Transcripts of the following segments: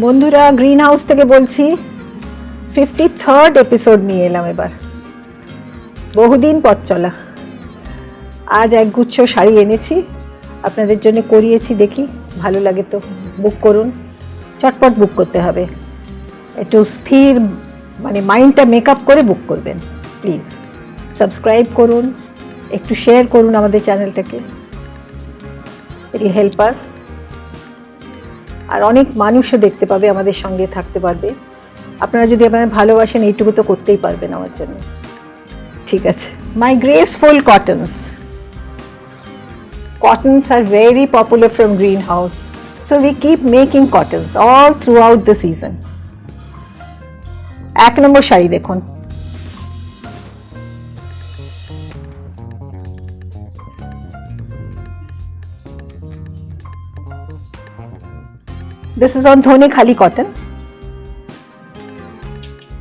বন্ধুরা, green house থেকে বলছি। 53rd এপিসোড নিয়ে এলাম এবার। বহুদিন পথ চলা। আজ একগুচ্ছ শাড়ি এনেছি, আপনাদের জন্য করিয়েছি, দেখি ভালো লাগে তো বুক করুন। চটপট বুক করতে হবে, একটু স্থির মানে মাইন্ডটা মেকআপ করে বুক করবেন প্লিজ। সাবস্ক্রাইব করুন, একটু শেয়ার করুন আমাদের চ্যানেলটাকে, ইট উইল হেল্প আস। আর অনেক মানুষও দেখতে পাবে, আমাদের সঙ্গে থাকতে পারবে। আপনারা যদি আপনারা ভালোবাসেন, এইটুকু তো করতেই পারবেন আমার জন্য। ঠিক আছে। মাই graceful cottons. Cottons are very popular from greenhouse, so we keep making cottons all throughout the season. এক নম্বর শাড়ি দেখুন, this is on ধনে খালি কটন।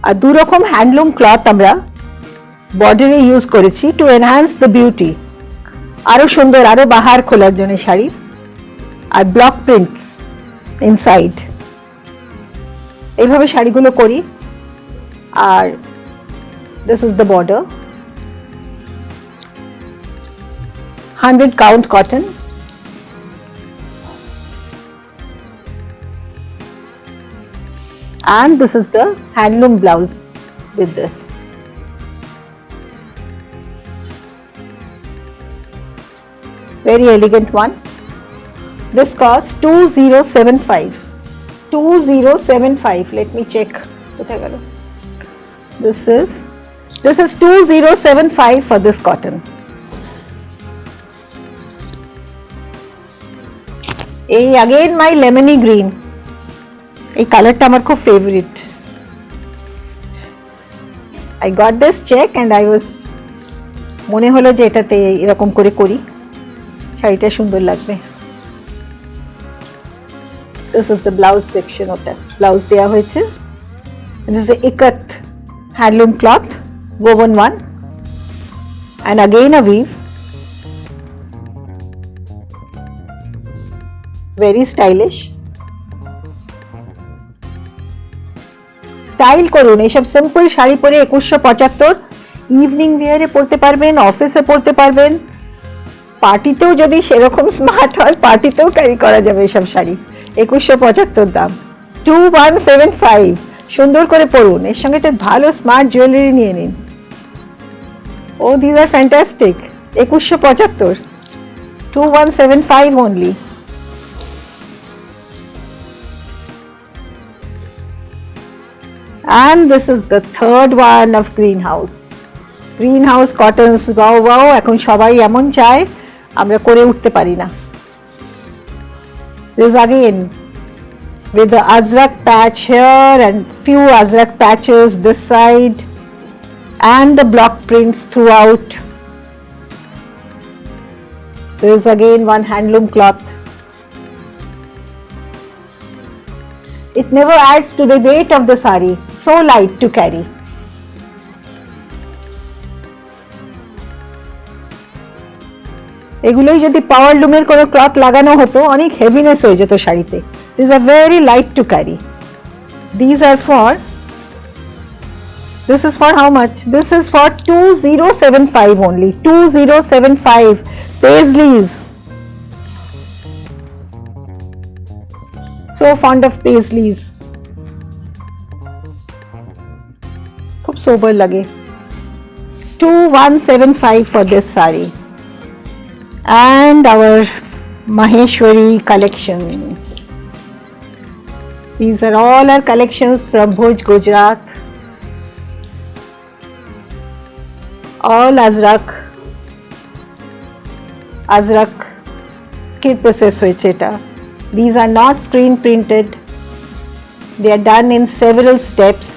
আর দু রকম হ্যান্ডলুম ক্লথ আমরা বর্ডারে ইউজ করেছি টু এনহ্যান্স দ্য বিউটি, আরো সুন্দর, আরো বাহার খোলার জন্য শাড়ি। আর ব্লক প্রিন্টস ইনসাইড, এইভাবে শাড়িগুলো করি। আর this is the border, 100 count cotton. And this is the handloom blouse with this. Very elegant one. This costs 2075. 2075. Let me check. This is 2075 for this cotton. Again my lemony green. এই কালারটা আমার খুব favourite. I got this check and I was, মনে হলো যে এটাতে এরকম করে করি, শাড়িটা সুন্দর লাগবে। This is the blouse section, ওটা ব্লাউজ দেওয়া হয়েছে। This is ইকত handloom cloth, woven one, and again a weave. Very stylish. Style করুন, এইসব সিম্পল শাড়ি পরে 2175 ইভিনিং ওয়্যারে পরতে পারবেন, অফিসে পরতে পারবেন, পার্টিতেও যদি সেরকম স্মার্ট হয় পার্টিতেও ক্যারি করা যাবে এসব শাড়ি। 2175 দাম, 2175। সুন্দর করে পরুন, এর সঙ্গে তো ভালো স্মার্ট জুয়েলারি নিয়ে নিন। ও this R fantastic. 2175, 2175 only. And this is the third one of greenhouse. Greenhouse cottons, wow wow, এখন সবাই এমন চায়, আমরা করে উঠতে পারি না। This again with the azrak patch here and few azrak patches this side and the block prints throughout. There is again one handloom cloth. It never adds to the weight of the sari, so light to carry. এগুলোই যদি পাওয়ার লুমের কোনো cloth লাগানো হতো, অনেক heaviness হয়ে যেত শাড়িতে। These are very light to carry. These are for, this is for how much? This is for 2075 only. 2075 paisleys. So fond of paisleys. খুব সোবার লাগে। 2175 for this sari. And our Maheshwari collection. These are all our collections from Bhuj, Gujarat. All azrak. Azrak ki process hoyeche eta. These are not screen printed. They are done in several steps.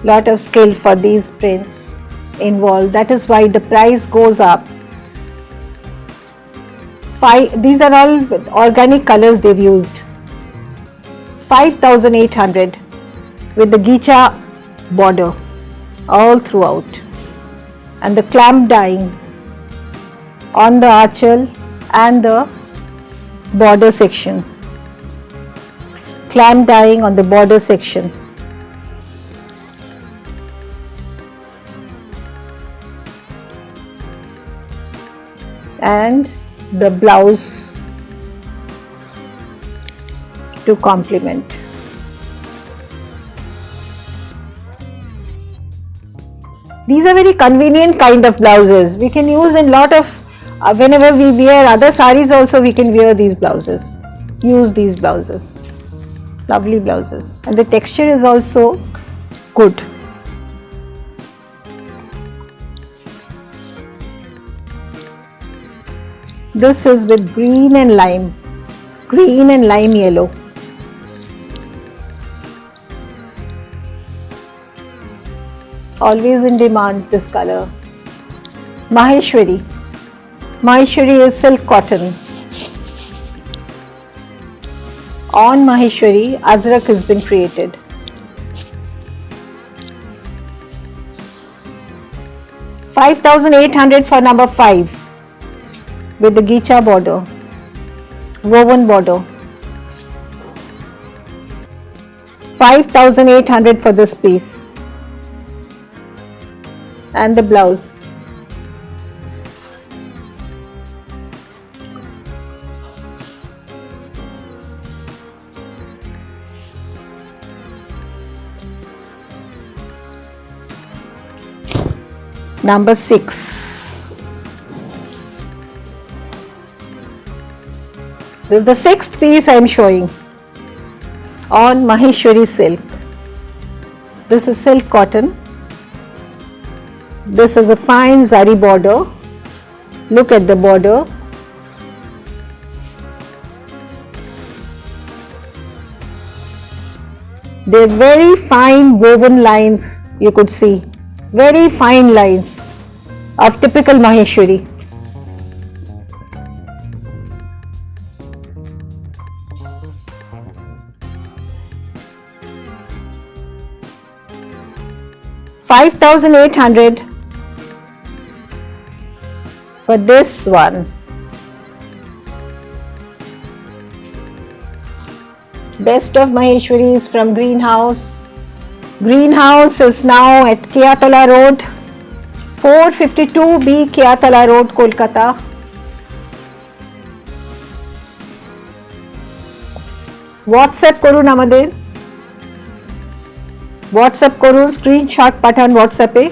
Lot of skill for these prints involved. That is why the price goes up. These are all organic colors they've used. 5,800 with the Gicha border all throughout, and the clamp dyeing on the achal and the border section, clamp dyeing on the border section. And the blouse to complement. These are very convenient kind of blouses. We can use in lot of, whenever we wear other saris also we can wear these blouses, use these blouses. Lovely blouses, and the texture is also good. This is with green and lime yellow. Always in demand this color. Maheshwari. Maheshwari is silk cotton. On Maheshwari, Azrak has been created. $5,800 for number 5 with the Gicha border, woven border. 5,800 for this piece. And the blouse. Number 6. This is the 6th piece I am showing on Maheshwari silk. This is silk cotton. This is a fine zari border. Look at the border. They're very fine woven lines, you could see. Very fine lines of typical Maheshwari. $5,800 for this one. Best of Maheshwaris from Greenhouse. Greenhouse is now at Kiatala Road, 452B Kiatala Road, Kolkata. WhatsApp করুন আমাদের, WhatsApp করুন, screenshot পাঠান WhatsApp এ.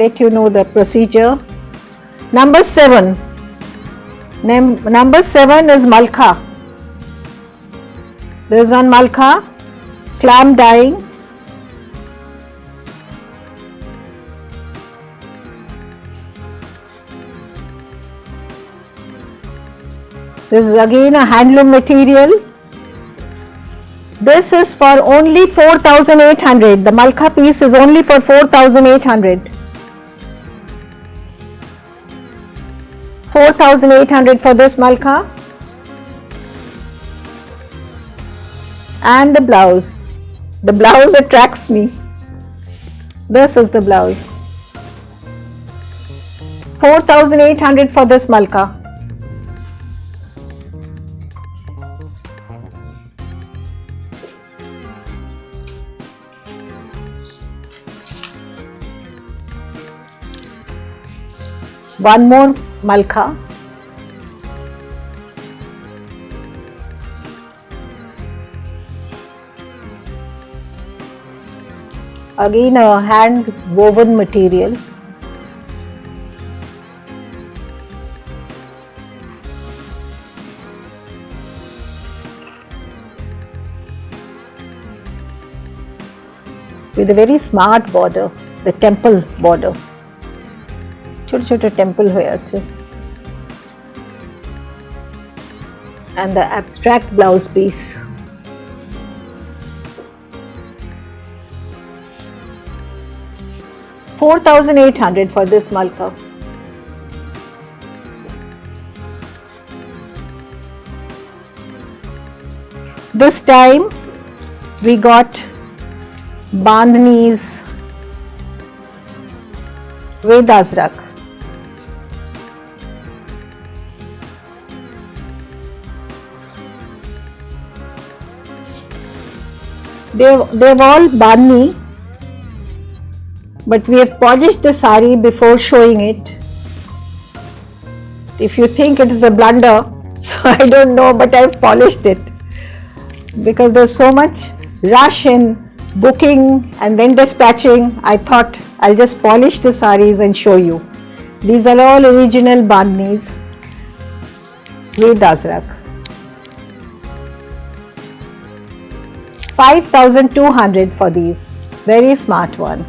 Let you know the procedure. Number 7. Number 7 is Malka. This is on Malka, clamp dyeing. This is again a handloom material. This is for only 4,800. The Malka piece is only for 4,800. 4,800 for this Malka. And the blouse. The blouse attracts me. This is the blouse. 4,800 for this Malka. One more Malka. Again a hand woven material. With a very smart border, the temple border. ছোট ছোট temple হয়ে আছে, and the abstract blouse piece. $4,800 for this Malka. This time we got bandhnis with Azrak. They've all bani, but we have polished the sari before showing it. If you think it is a blunder, so I don't know, but I've polished it because there's so much rush in booking and then dispatching. I thought I'll just polish the saris and show you. These are all original bandhnis with Ajrak. 5,200 for these. Very smart one.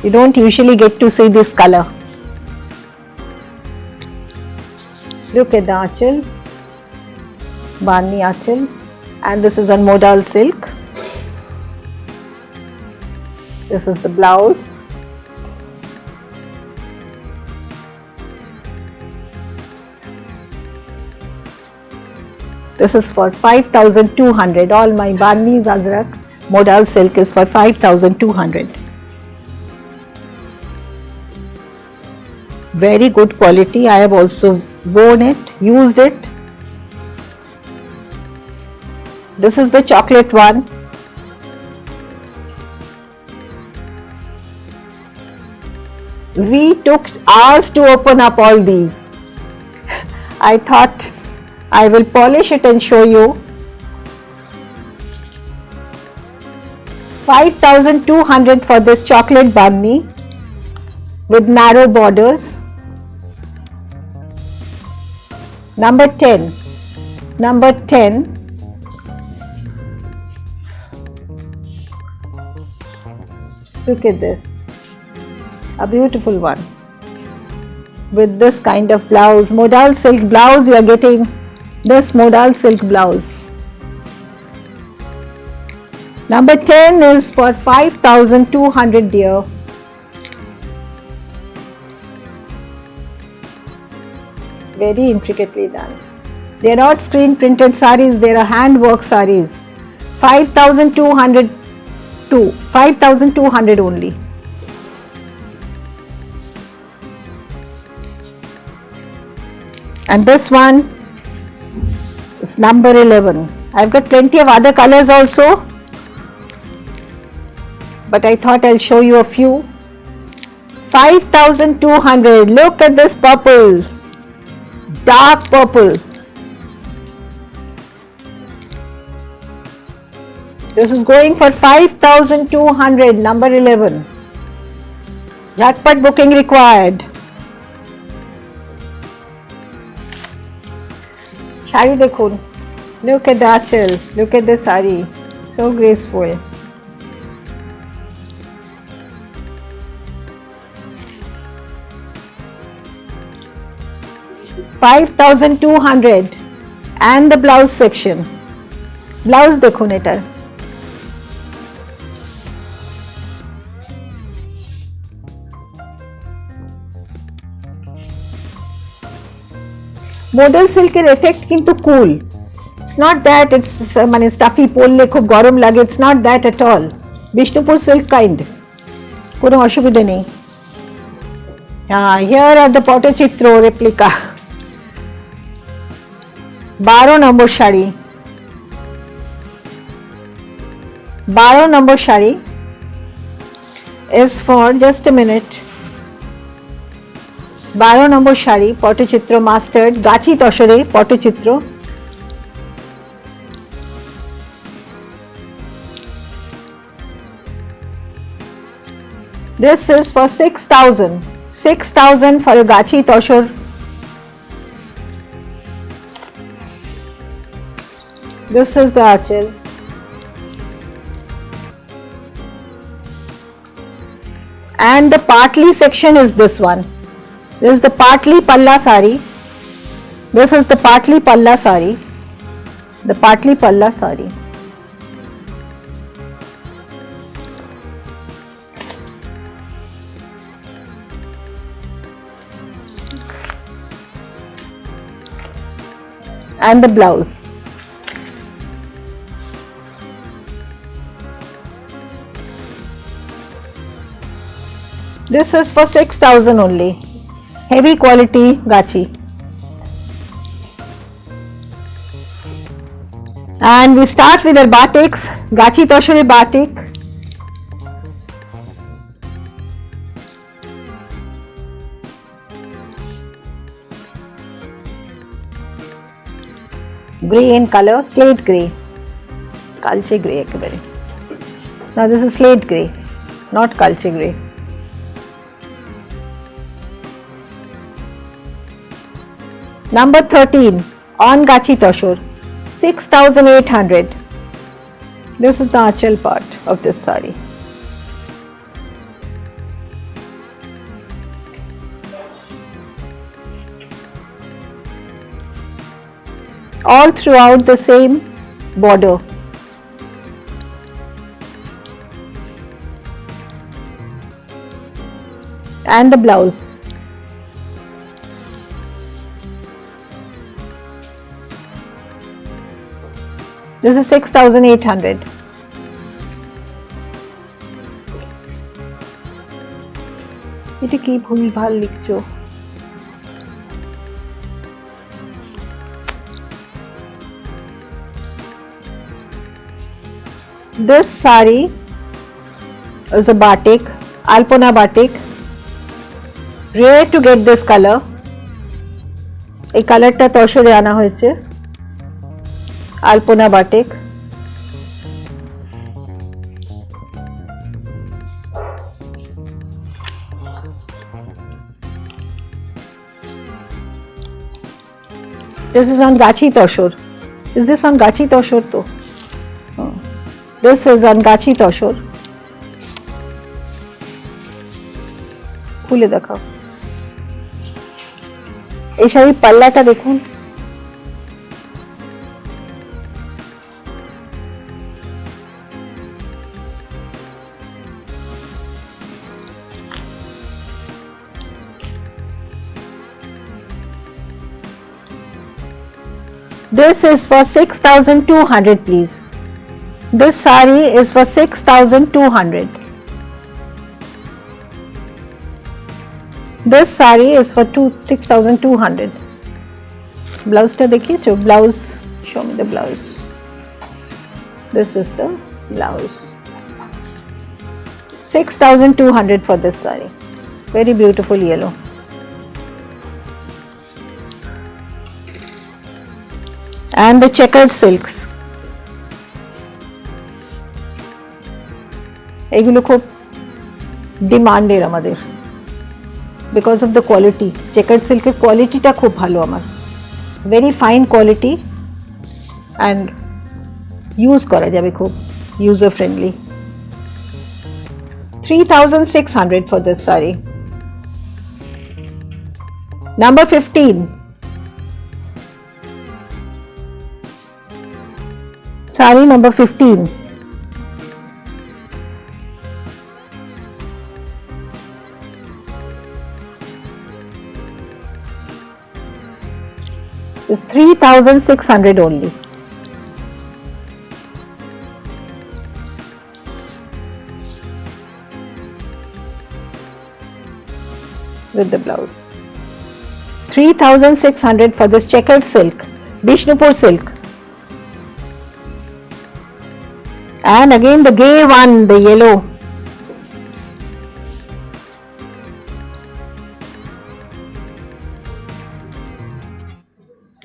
You don't usually get to see this color. Look at the achal, bandhni achal, and this is on modal silk. This is the blouse. This is for 5,200. All my bandhnis Ajrak modal silk is for 5,200. Very good quality. I have also worn it, used it. This is the chocolate one. We took hours to open up all these. I thought I will polish it and show you. 5,200 for this chocolate bandhni with narrow borders. Number 10. Number 10. Look at this. A beautiful one. With this kind of blouse, modal silk blouse, you are getting this modal silk blouse. Number 10 is for 5,200, dear. Very intricately done. They are not screen printed saris, they are hand work saris. 5,200 to 5,200 only. And this one is number 11. I've got plenty of other colors also, but I thought I'll show you a few. 5,200. Look at this purple, dark purple. This is going for 5,200, number 11. Jhatpat booking required. Shari dekhun. Look at the achal. Look at the sari. So graceful. $5,200 and the blouse section. Blouse dekhun etar. Modal silk এর effect কিন্তু cool. It's not that it's মানে stuffy পরলে খুব গরম লাগে. It's not that at all. Bishnupur silk kind. কোনো অসুবিধা নেই. Here are the Potachitro replica. 12 number sari. 12 number sari is for just a minute. 12 number sari Patachitra mustard গাছি তসরে পটচিত্র. This is for 6,000. 6,000 for a gachi toshor. This is the achal. And the partly section is this one. This is the partly palla sari. This is the partly palla sari. The partly palla sari. And the blouse. This is for 6,000 only. Heavy quality gachi. And we start with our batiks, Gachi Toshore batik. Grey in color, slate grey, kalche grey ekebare. Now this is slate grey, not kalche grey. Number 13 on Gachi Toshore, 6,800. This is the achal part of this sari. All throughout the same border. And the blouse. This is 6,800. এটা কি ভুলভাল লিখছো? This sari is a batik, Alpona batik. Rare to get this color. এই কালারটা তসরে আনা হয়েছে, Alpona batik. This is on Gachi Toshore. Is this on Gachi Toshore to? This is on Gachi Toshore. খুলে দেখাও। এই শাড়ির পাল্লাটা দেখুন। This is for 6,200, please. This sari is for 6,200. This sari is for 6,200. Blouse ta dekhiyecho? Blouse, show me the blouse. This is the blouse. 6,200 for this sari. Very beautiful yellow. And the checkered silks. এগুলো খুব ডিমান্ডের আমাদের, because of the quality. Checkered silk এর কোয়ালিটিটা খুব ভালো আমার, very fine quality and use করা যাবে, খুব user friendly. 3,600 for this sari. Number 15. Sari number 15. Is 3,600 only. With the blouse. 3,600 for this checkered silk, Bishnupur silk. And again the gay one, the yellow.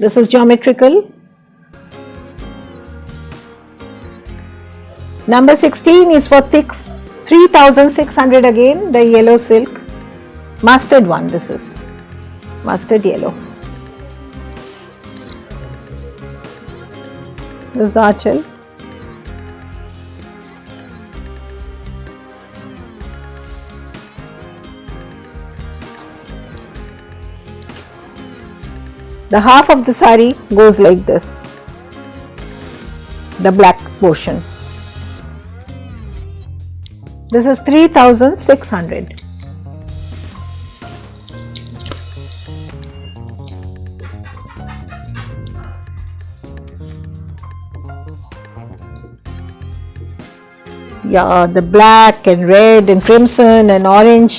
This is geometrical. Number 16 is for thick, 3,600 again, the yellow silk. Mustard one, this is mustard yellow. This is the achal. The half of the sari goes like this, the black portion. This is 3,600. Yeah, the black and red and crimson and orange,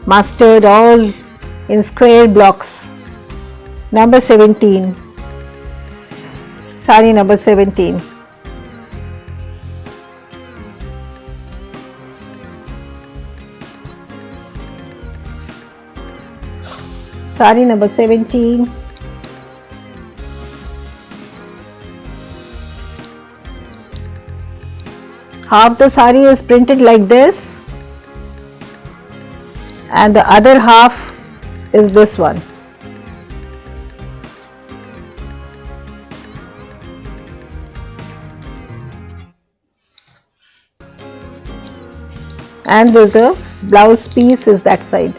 mustard, all in square blocks. Number 17. Sari number 17. Sari number 17. Half the sari is printed like this and the other half is this one. And the blouse piece is that side.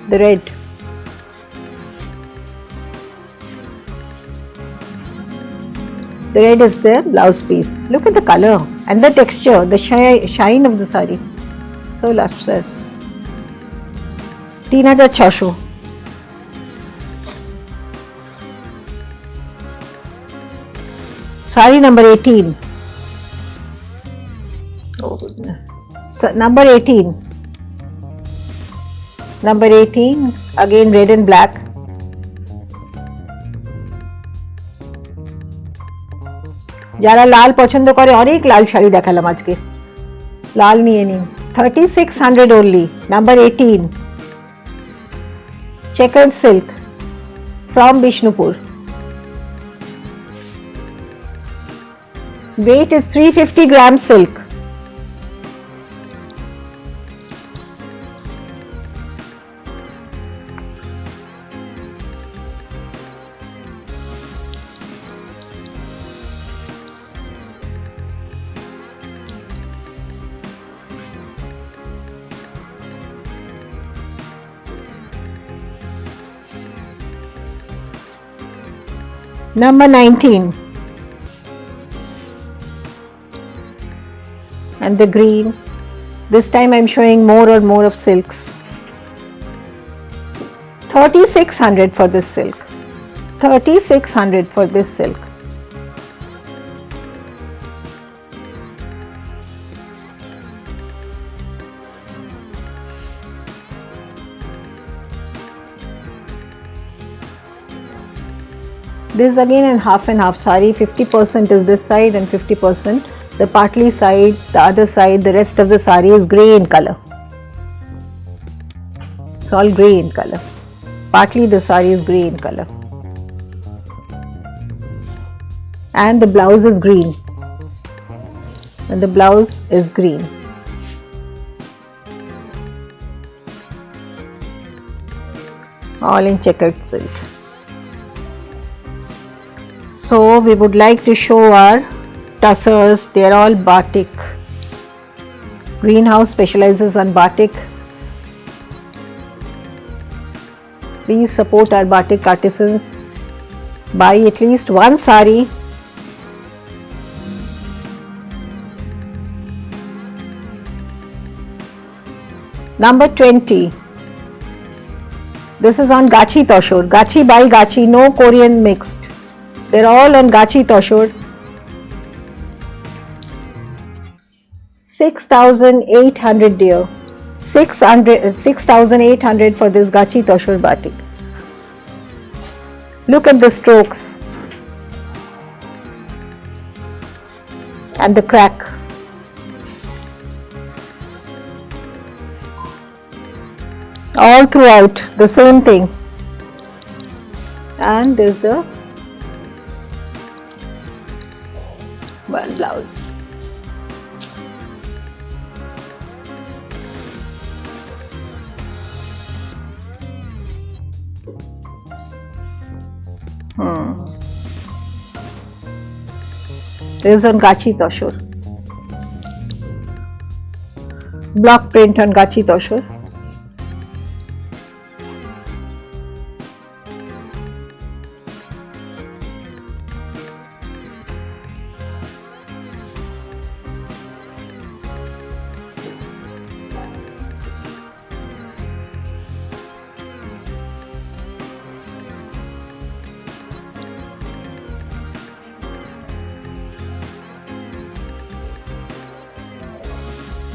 The red. The red is the blouse piece. Look at the color and the texture, the shine of the sari. So lustrous. 3600. Sari number 18. Oh goodness. So, number 18. Number 18, again red and black. যারা লাল পছন্দ করে অনেক লাল শাড়ি দেখালাম আজকে, লাল নিয়ে নিন। 3600 only. Number 18, checkered silk from Bishnupur. Weight is 350 gram silk. Number 19, and the green. This time I am showing more of silks. 3600 for this silk. 3600 for this silk. This is again in half and half sari. 50% is this side and 50% the partly side, the other side, the rest of the sari is grey in color. It's all grey in color. Partly the sari is grey in color. And the blouse is green. And the blouse is green. All in checkered silk. So we would like to show our tussars. They are all batik. Greenhouse specializes on batik. Please support our batik artisans. Buy at least one sari. Number 20. This is on Gachi Toshur. Gachi by Gachi, no Korean mixed. They're all on Gachi Toshur. 6,800 dear. 6,800 for this Gachi Toshur batik. Look at the strokes and the crack. All throughout the same thing. And there's the one blouse. This is on Gachi Toshur. Block print on Gachi Toshur.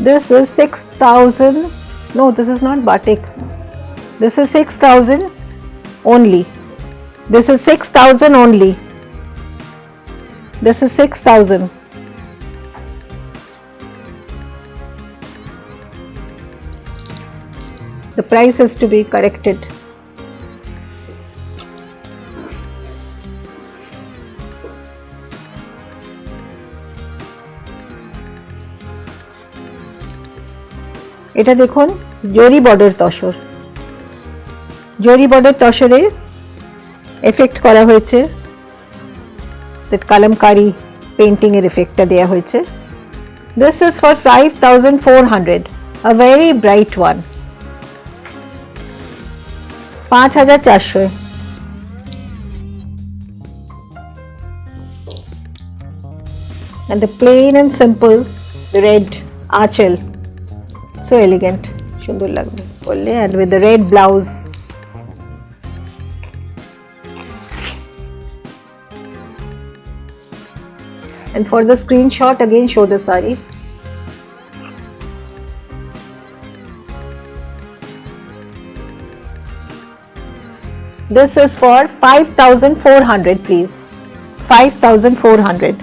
This is 6,000. No, this is not batik. This is 6,000 only. This is 6,000 only. This is 6,000. The price is to be corrected. এটা দেখুন জরি border tussar, জরি border তসরে effect করা হয়েছে, kalamkari painting এর এফেক্টটা দেয়া হয়েছে। This is for 5,400, a very bright one. 5,400। and the plain and simple red আঁচল, so elegant, সুন্দর লাগবে বললে, and with the red blouse. And for the screenshot, again show the saree. This is for 5,400, please. 5,400.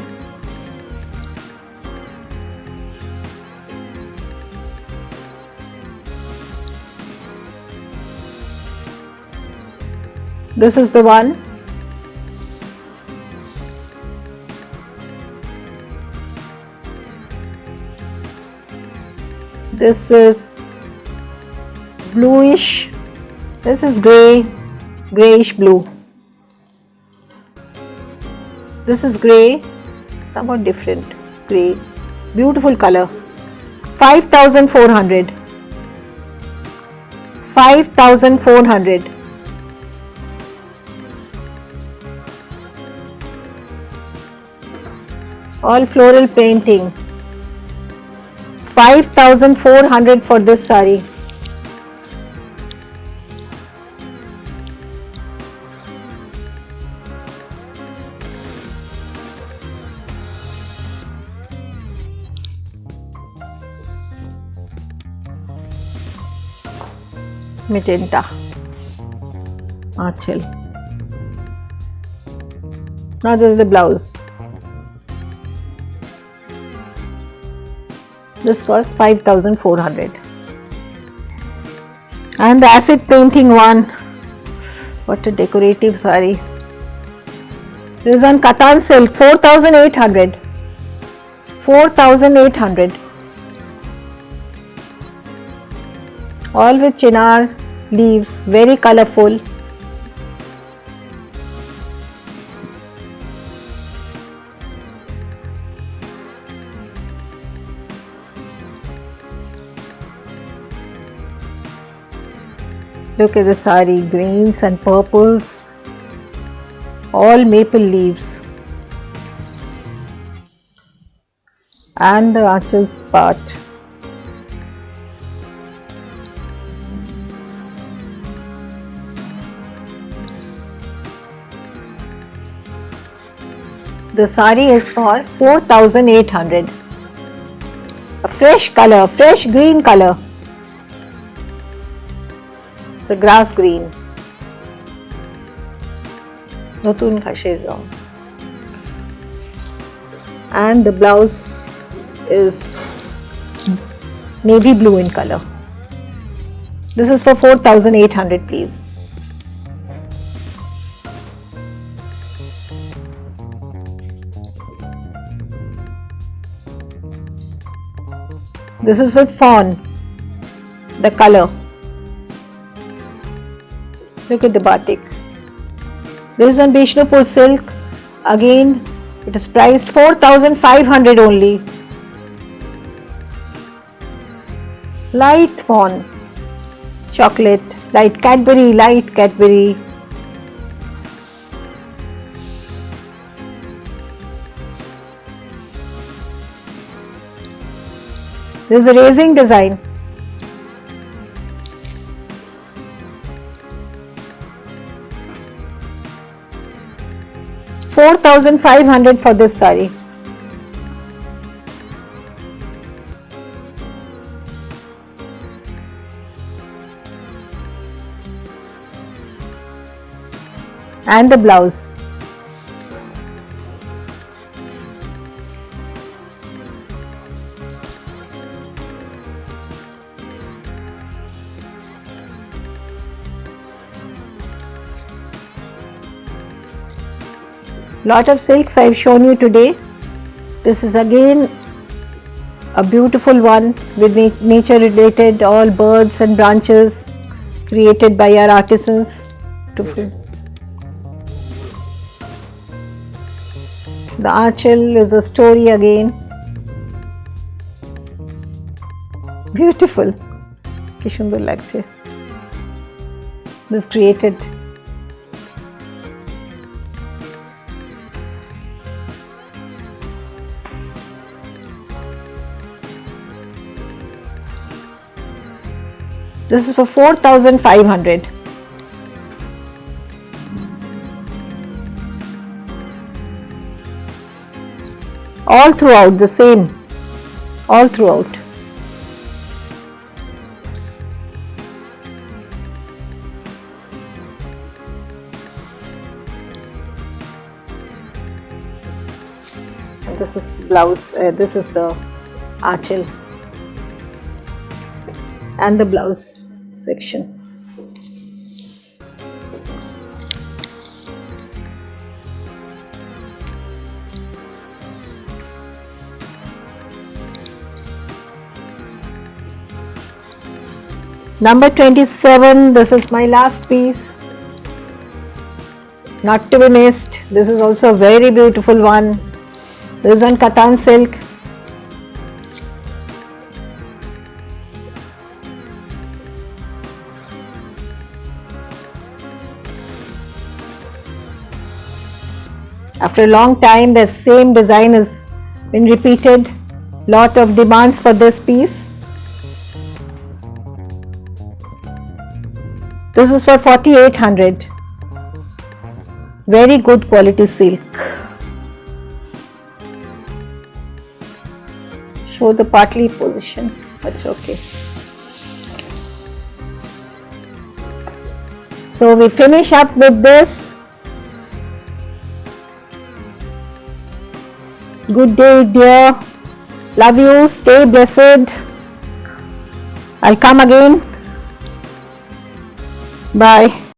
This is the one. This is bluish. This is grey, greyish blue. This is grey, somewhat different grey. Beautiful color. 5,400. 5,400. All floral painting. 5,400 for this saree. Magenta Achal. Now this is the blouse. This costs 5,400. And the acid painting one. What a decorative saree. This is on Katan silk, 4,800. 4,800. All with chinar leaves, very colorful. Look at the saree, greens and purples, all maple leaves, and the arches part. The saree is for 4,800. A fresh color, fresh green color. It's a grass green. নতুন ঘাসের রং. And the blouse is navy blue in color. This is for 4,800, please. This is with fawn, the color. Look at the batik. This is on Bishnupur silk. Again, it is priced 4,500 only. Light fawn, chocolate, light Cadbury. This is a raising design. $4,500 for this saree. and the blouse. Lot of silks I've shown you today. This is again a beautiful one with nature related, all birds and branches created by our artisans. Beautiful. The Aanchal is a story again. Beautiful. কি সুন্দর লাগছে. This created. This is for 4,500. All throughout the same, all throughout. And this is the blouse, this is the Aanchal and the blouse section. Number 27, this is my last piece, not to be missed. This is also a very beautiful one. This is on Kattan silk. After a long time, the same design has been repeated. Lot of demands for this piece. This is for 4,800. Very good quality silk. Show the partly position, but okay. So we finish up with this. Good day, dear. Love you. Stay blessed. I'll come again. Bye.